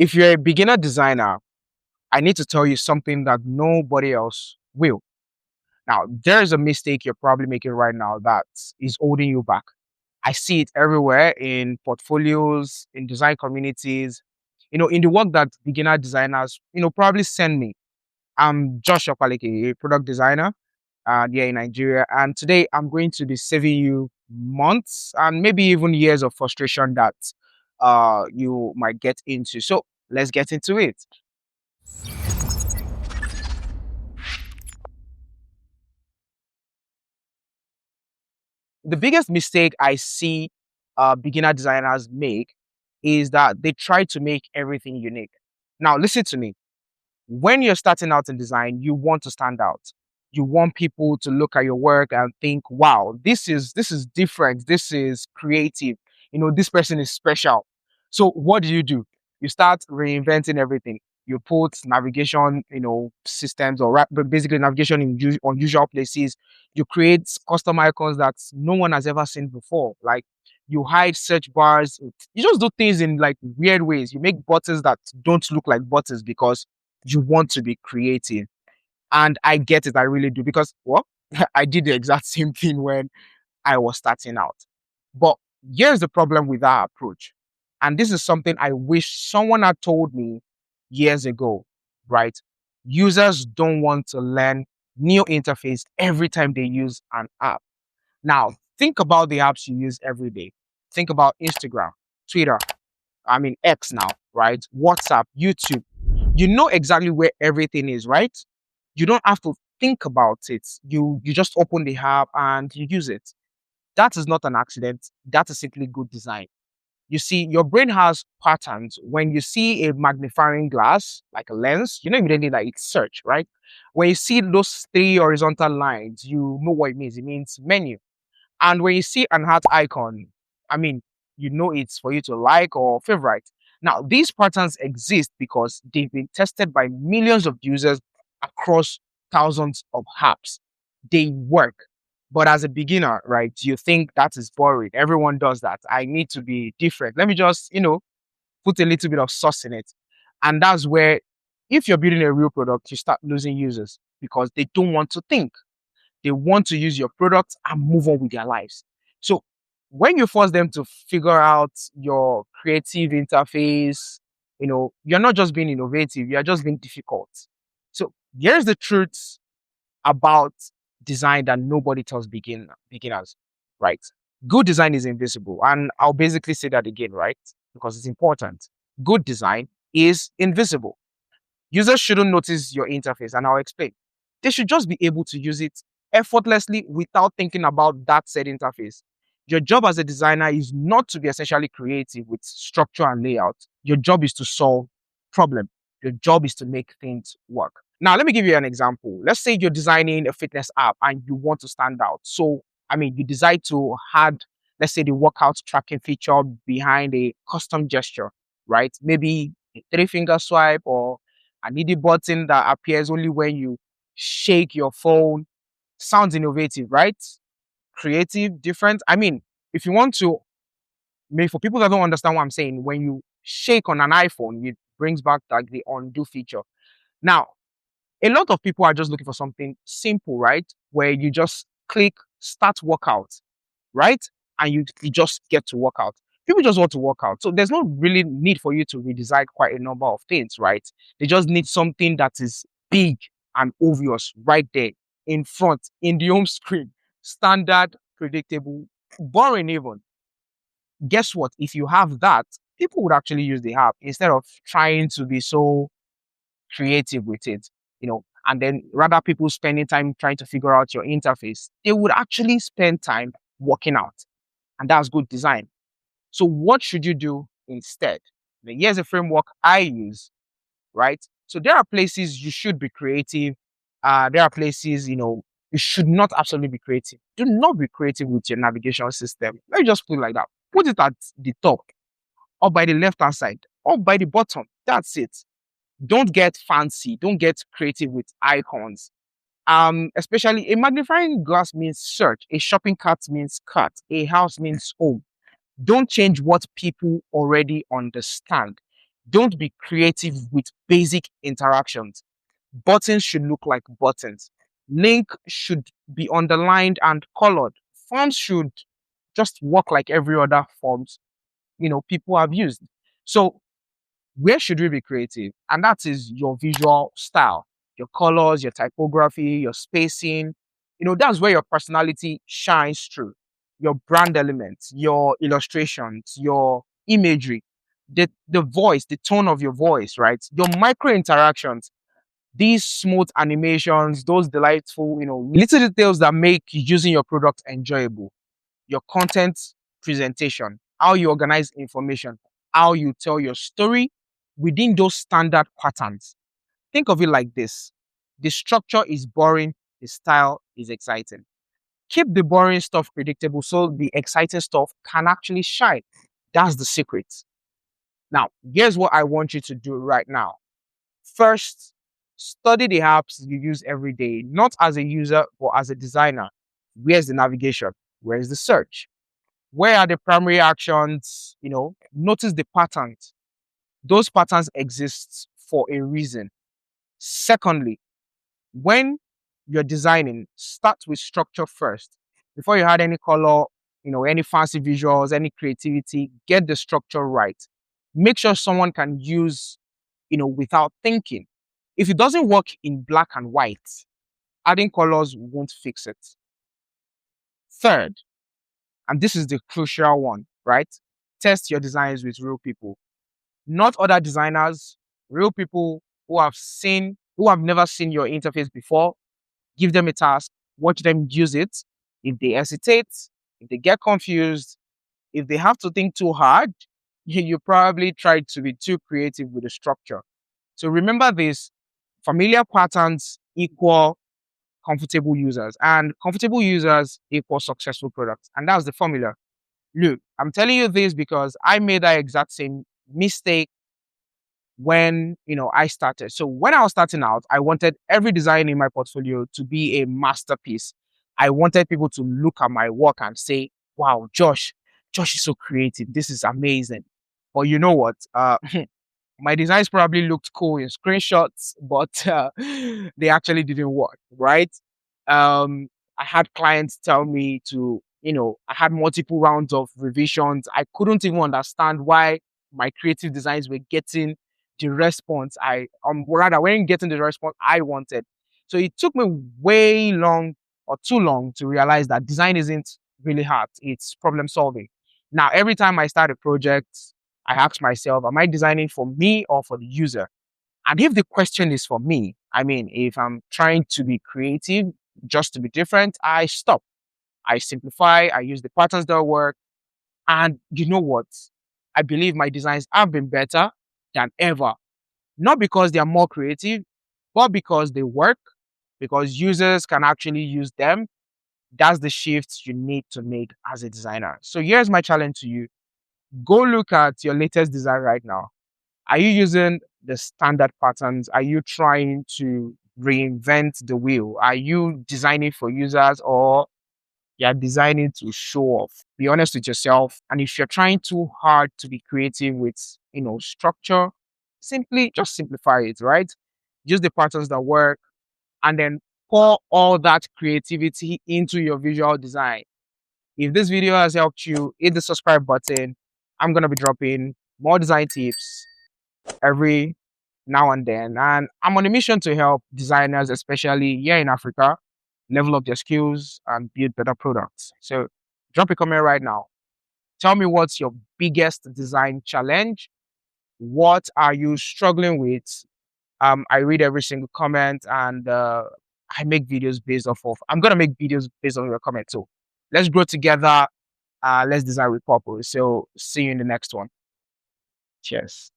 If you're a beginner designer, I need to tell you something that nobody else will. Now, there's a mistake you're probably making right now that is holding you back. I see it everywhere in portfolios, in design communities, in the work that beginner designers, probably send me. I'm Josh Opaleke, a product designer here in Nigeria. And today I'm going to be saving you months and maybe even years of frustration that you might get into. So let's get into it. The biggest mistake I see beginner designers make is that they try to make everything unique. Now, listen to me. When you're starting out in design, you want to stand out. You want people to look at your work and think, "Wow, this is different. This is creative. This person is special." So, what do? You start reinventing everything. You put navigation, systems or but basically navigation in unusual places. You create custom icons that no one has ever seen before. Like you hide search bars. You just do things in like weird ways. You make buttons that don't look like buttons because you want to be creative. And I get it, I really do. Because well, I did the exact same thing when I was starting out. But here's the problem with that approach. And this is something I wish someone had told me years ago, right? Users don't want to learn new interface every time they use an app. Now, think about the apps you use every day. Think about Instagram, Twitter, I mean X now, right? WhatsApp, YouTube. You know exactly where everything is, right? You don't have to think about it. You just open the app and you use it. That is not an accident. That is simply good design. You see, your brain has patterns. When you see a magnifying glass, like a lens, you know immediately that it's search, right? When you see those three horizontal lines, you know what it means. It means menu. And when you see an heart icon, I mean, you know it's for you to like or favorite. Now, these patterns exist because they've been tested by millions of users across thousands of apps. They work. But as a beginner, right, you think that is boring. Everyone does that. I need to be different. Let me just, put a little bit of sauce in it. And that's where, if you're building a real product, you start losing users because they don't want to think. They want to use your product and move on with their lives. So when you force them to figure out your creative interface, you're not just being innovative, you're just being difficult. So here's the truth about design that nobody tells beginners, right? Good design is invisible. And I'll basically say that again, right? Because it's important. Good design is invisible. Users shouldn't notice your interface, and I'll explain. They should just be able to use it effortlessly without thinking about that said interface. Your job as a designer is not to be essentially creative with structure and layout. Your job is to solve problem. Your job is to make things work. Now, let me give you an example. Let's say you're designing a fitness app and you want to stand out. So, I mean, you decide to add, let's say, the workout tracking feature behind a custom gesture, right? Maybe a three-finger swipe or an ID button that appears only when you shake your phone. Sounds innovative, right? Creative, different. I mean, if you want to, maybe for people that don't understand what I'm saying, when you shake on an iPhone, it brings back like the undo feature. Now, a lot of people are just looking for something simple, right? Where you just click start workout, right? And you just get to work out. People just want to work out. So there's no really need for you to redesign quite a number of things, right? They just need something that is big and obvious right there in front, in the home screen. Standard, predictable, boring even. Guess what? If you have that, people would actually use the app instead of trying to be so creative with it, and then rather people spending time trying to figure out your interface, they would actually spend time working out. And that's good design. So what should you do instead? Now, here's a framework I use, right? So there are places you should be creative. There are places, you should not absolutely be creative. Do not be creative with your navigation system. Let me just put it like that. Put it at the top, or by the left hand side, or by the bottom. That's it. Don't get fancy. Don't get creative with icons. Especially a magnifying glass means search. A shopping cart means cart. A house means home. Don't change what people already understand. Don't be creative with basic interactions. Buttons should look like buttons. Link should be underlined and colored. Forms should just work like every other forms, people have used. So where should we be creative? And that is your visual style, your colors, your typography, your spacing. That's where your personality shines through. Your brand elements, your illustrations, your imagery, the voice, the tone of your voice, right? Your micro interactions, these smooth animations, those delightful, little details that make using your product enjoyable. Your content presentation, how you organize information, how you tell your story within those standard patterns. Think of it like this: the structure is boring, the style is exciting. Keep the boring stuff predictable so the exciting stuff can actually shine. That's the secret. Now, here's what I want you to do right now. First, study the apps you use every day, not as a user, but as a designer. Where's the navigation? Where's the search? Where are the primary actions? Notice the patterns. Those patterns exist for a reason. Secondly, when you're designing, start with structure first. Before you add any color, any fancy visuals, any creativity, get the structure right. Make sure someone can use, without thinking. If it doesn't work in black and white, adding colors won't fix it. Third, and this is the crucial one, right? Test your designs with real people, not other designers, real people who have never seen your interface before. Give them a task, watch them use it. If they hesitate, if they get confused, if they have to think too hard, you probably tried to be too creative with the structure. So remember this: familiar patterns equal comfortable users, and comfortable users equal successful products. And that's the formula. Look, I'm telling you this because I made that exact same mistake when I started. So when I was starting out, I wanted every design in my portfolio to be a masterpiece. I wanted people to look at my work and say, "Wow, Josh is so creative. This is amazing." But you know what? My designs probably looked cool in screenshots, but they actually didn't work, right? I had clients tell me I had multiple rounds of revisions. I couldn't even understand why my creative designs were getting the response rather weren't getting the response I wanted. So it took me way long or too long to realize that design isn't really hard. It's problem solving. Now, every time I start a project, I ask myself, am I designing for me or for the user? And if the question is for me, I mean, if I'm trying to be creative just to be different, I stop. I simplify, I use the patterns that work. And you know what? I believe my designs have been better than ever. Not because they are more creative, but because they work, because users can actually use them. That's the shift you need to make as a designer. So here's my challenge to you: go look at your latest design right now. Are you using the standard patterns? Are you trying to reinvent the wheel? Are you designing for users, or you're designing to show off? Be honest with yourself. And if you're trying too hard to be creative with, structure, simply just simplify it, right? Use the patterns that work and then pour all that creativity into your visual design. If this video has helped you, hit the subscribe button. I'm going to be dropping more design tips every now and then. And I'm on a mission to help designers, especially here in Africa, level up their skills and build better products. So drop a comment right now. Tell me, what's your biggest design challenge? What are you struggling with? I read every single comment, and I make videos based off of. I'm gonna make videos based on your comment too. Let's grow together. Let's design with purpose. So see you in the next one. Cheers.